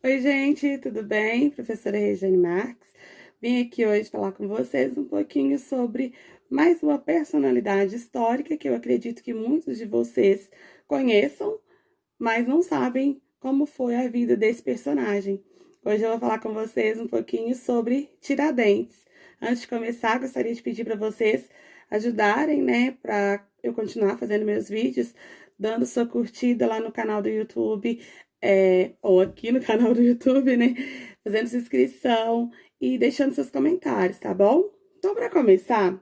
Oi, gente, tudo bem? Professora Regiane Marques. Vim aqui hoje falar com vocês um pouquinho sobre mais uma personalidade histórica que eu acredito que muitos de vocês conheçam, mas não sabem como foi a vida desse personagem. Hoje eu vou falar com vocês um pouquinho sobre Tiradentes. Antes de começar, gostaria de pedir para vocês ajudarem, né, para eu continuar fazendo meus vídeos, dando sua curtida lá no canal do YouTube, ou aqui no canal do YouTube, né, fazendo sua inscrição e deixando seus comentários, tá bom? Então, para começar,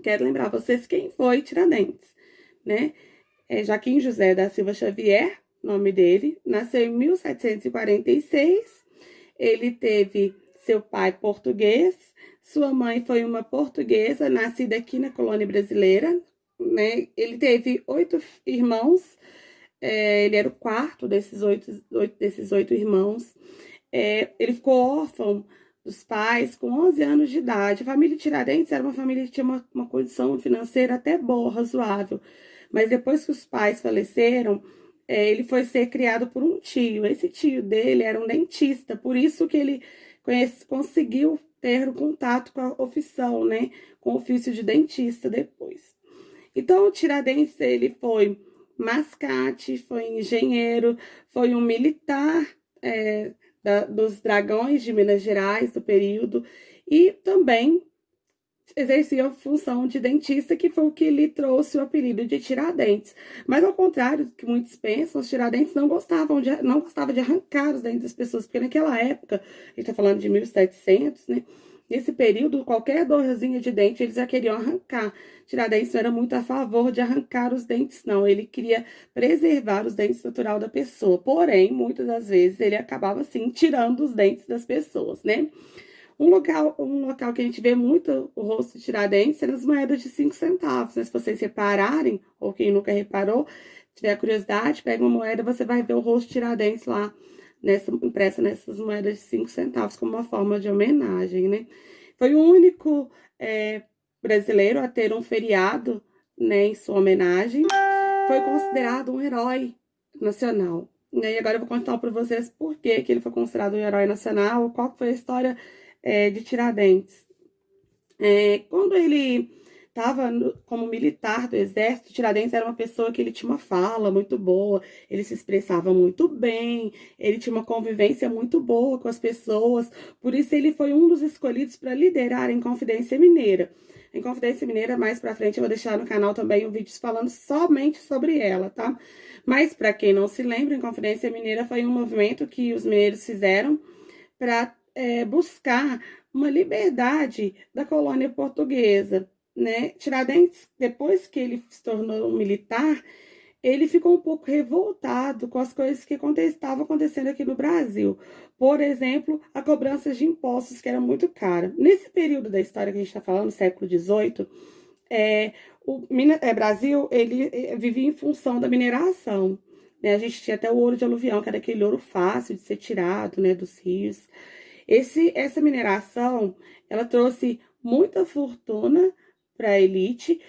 quero lembrar vocês quem foi Tiradentes, né? Joaquim José da Silva Xavier, nome dele, nasceu em 1746. Ele teve seu pai português, sua mãe foi uma portuguesa, nascida aqui na colônia brasileira, né? Ele teve 8 irmãos, ele era o quarto desses oito irmãos. Ele ficou órfão dos pais com 11 anos de idade. A família Tiradentes era uma família que tinha uma condição financeira até boa, razoável. Mas depois que os pais faleceram, ele foi ser criado por um tio. Esse tio dele era um dentista, por isso que ele conseguiu ter o contato com a profissão, né? Com o ofício de dentista depois. Então, o Tiradentes, ele foi mascate, foi engenheiro, foi um militar dos Dragões de Minas Gerais do período e também exercia a função de dentista, que foi o que lhe trouxe o apelido de Tiradentes. Mas ao contrário do que muitos pensam, os Tiradentes não gostavam de arrancar os dentes das pessoas, porque naquela época, a gente está falando de 1700, né? Nesse período, qualquer dorzinha de dente, eles já queriam arrancar. Tiradentes não era muito a favor de arrancar os dentes, não. Ele queria preservar os dentes natural da pessoa. Porém, muitas das vezes, ele acabava, assim, tirando os dentes das pessoas, né? Um local que a gente vê muito o rosto de Tiradentes é nas moedas de 5 centavos, né? Se vocês repararem, ou quem nunca reparou, tiver curiosidade, pega uma moeda, você vai ver o rosto de Tiradentes lá, impressa nessas moedas de 5 centavos, como uma forma de homenagem, né? Foi o único brasileiro a ter um feriado, né, em sua homenagem. Foi considerado um herói nacional. E agora eu vou contar para vocês por que ele foi considerado um herói nacional, qual foi a história de Tiradentes. Quando ele estava como militar do exército, Tiradentes era uma pessoa que ele tinha uma fala muito boa, ele se expressava muito bem, ele tinha uma convivência muito boa com as pessoas, por isso ele foi um dos escolhidos para liderar a Inconfidência Mineira. A Inconfidência Mineira, mais para frente, eu vou deixar no canal também um vídeo falando somente sobre ela, tá? Mas, para quem não se lembra, a Inconfidência Mineira foi um movimento que os mineiros fizeram para buscar uma liberdade da colônia portuguesa, né? Tiradentes, depois que ele se tornou um militar, ele ficou um pouco revoltado com as coisas que estavam acontecendo aqui no Brasil. Por exemplo, a cobrança de impostos, que era muito cara. Nesse período da história que a gente está falando, século XVIII, o Brasil ele vivia em função da mineração. Né? A gente tinha até o ouro de aluvião, que era aquele ouro fácil de ser tirado, né, dos rios. Essa mineração, ela trouxe muita fortuna para a elite,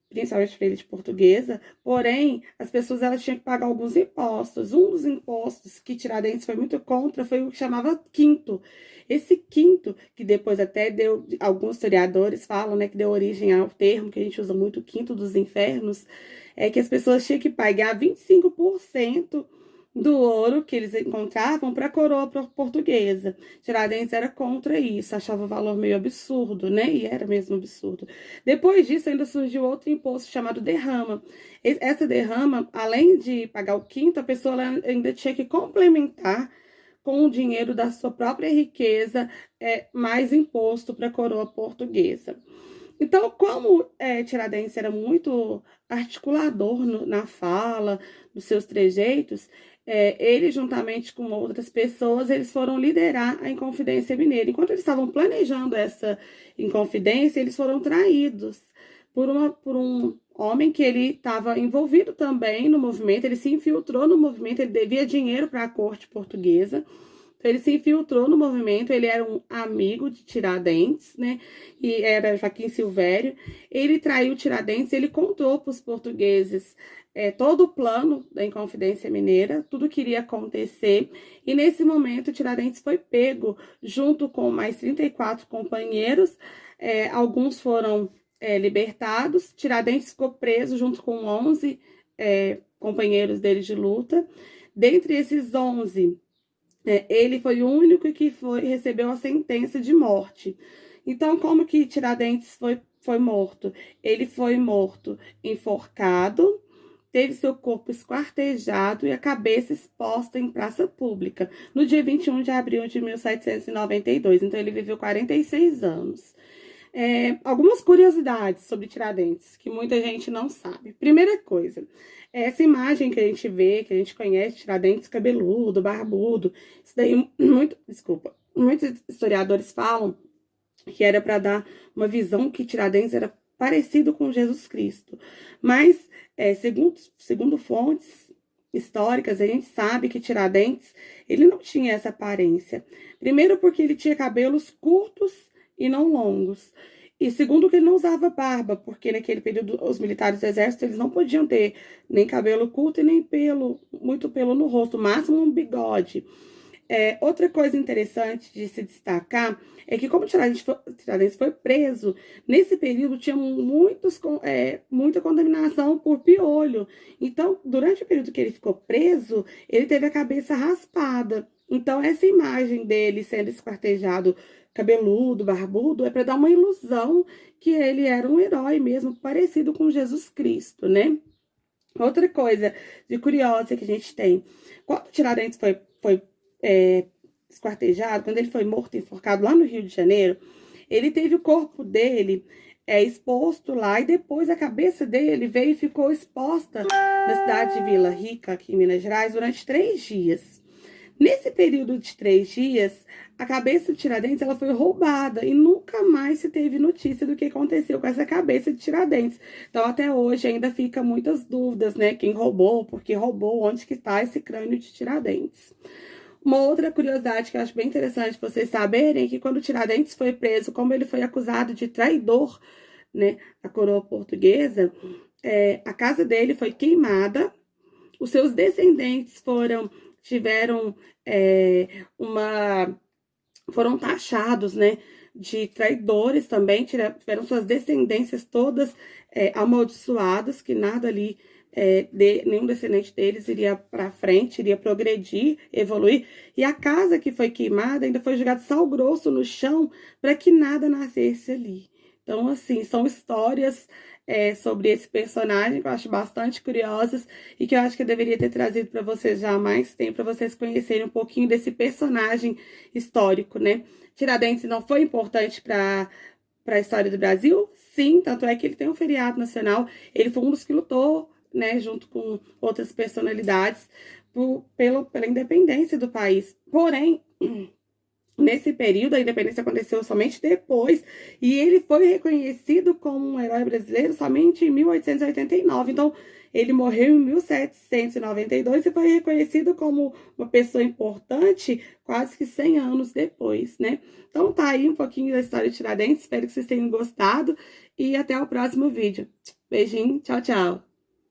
principalmente para a elite portuguesa, porém, as pessoas elas tinham que pagar alguns impostos. Um dos impostos que Tiradentes foi muito contra foi o que chamava quinto. Esse quinto, que depois até deu, alguns historiadores falam, né, que deu origem ao termo que a gente usa muito, quinto dos infernos, é que as pessoas tinham que pagar 25% do ouro que eles encontravam para a coroa portuguesa. Tiradentes era contra isso, achava o valor meio absurdo, né? E era mesmo absurdo. Depois disso, ainda surgiu outro imposto chamado derrama. Essa derrama, além de pagar o quinto, a pessoa ainda tinha que complementar com o dinheiro da sua própria riqueza, mais imposto para a coroa portuguesa. Então, como Tiradentes era muito articulador na fala, nos seus trejeitos, ele, juntamente com outras pessoas, eles foram liderar a Inconfidência Mineira. Enquanto eles estavam planejando essa Inconfidência, eles foram traídos por um homem que ele estava envolvido também no movimento, ele se infiltrou no movimento, ele devia dinheiro para a corte portuguesa, Então, ele se infiltrou no movimento, ele era um amigo de Tiradentes, né? E era Joaquim Silvério. Ele traiu Tiradentes, ele contou para os portugueses todo o plano da Inconfidência Mineira, tudo que iria acontecer. E nesse momento, Tiradentes foi pego junto com mais 34 companheiros. Alguns foram libertados. Tiradentes ficou preso junto com 11 companheiros dele de luta. Dentre esses 11, ele foi o único que recebeu a sentença de morte. Então, como que Tiradentes foi morto? Ele foi morto enforcado, teve seu corpo esquartejado e a cabeça exposta em praça pública, no dia 21 de abril de 1792. Então, ele viveu 46 anos. Algumas curiosidades sobre Tiradentes, que muita gente não sabe. Primeira coisa, essa imagem que a gente vê, que a gente conhece, Tiradentes cabeludo, barbudo, isso daí, muitos historiadores falam que era para dar uma visão que Tiradentes era parecido com Jesus Cristo. Mas, segundo fontes históricas, a gente sabe que Tiradentes, ele não tinha essa aparência. Primeiro porque ele tinha cabelos curtos e não longos. E segundo que ele não usava barba, porque naquele período os militares do exército, eles não podiam ter nem cabelo curto e nem muito pelo no rosto, máximo um bigode. Outra coisa interessante de se destacar é que como Tiradentes foi preso, nesse período tinha muita contaminação por piolho. Então, durante o período que ele ficou preso, ele teve a cabeça raspada. Então, essa imagem dele sendo esquartejado, cabeludo, barbudo, é para dar uma ilusão que ele era um herói mesmo, parecido com Jesus Cristo, né? Outra coisa de curiosa que a gente tem, quando Tiradentes foi esquartejado, quando ele foi morto, enforcado lá no Rio de Janeiro, ele teve o corpo dele exposto lá e depois a cabeça dele veio e ficou exposta na cidade de Vila Rica, aqui em Minas Gerais, durante 3 dias. Nesse período de 3 dias, a cabeça de Tiradentes ela foi roubada e nunca mais se teve notícia do que aconteceu com essa cabeça de Tiradentes. Então, até hoje ainda fica muitas dúvidas, né? Quem roubou, por que roubou, onde que está esse crânio de Tiradentes. Uma outra curiosidade que eu acho bem interessante vocês saberem é que quando Tiradentes foi preso, como ele foi acusado de traidor, né, à coroa portuguesa, a casa dele foi queimada, os seus descendentes foram taxados, né, de traidores também, tiveram suas descendências todas amaldiçoadas, que nada ali, nenhum descendente deles iria para frente, iria progredir, evoluir, e a casa que foi queimada ainda foi jogado sal grosso no chão para que nada nascesse ali. Então, assim, são histórias sobre esse personagem que eu acho bastante curiosas e que eu acho que eu deveria ter trazido para vocês já há mais tempo, para vocês conhecerem um pouquinho desse personagem histórico, né? Tiradentes não foi importante para a história do Brasil? Sim, tanto é que ele tem um feriado nacional, ele foi um dos que lutou, né, junto com outras personalidades, pela independência do país. Porém, nesse período, a independência aconteceu somente depois, e ele foi reconhecido como um herói brasileiro somente em 1889. Então, ele morreu em 1792 e foi reconhecido como uma pessoa importante quase que 100 anos depois, né? Então, tá aí um pouquinho da história de Tiradentes. Espero que vocês tenham gostado e até o próximo vídeo. Beijinho, tchau, tchau!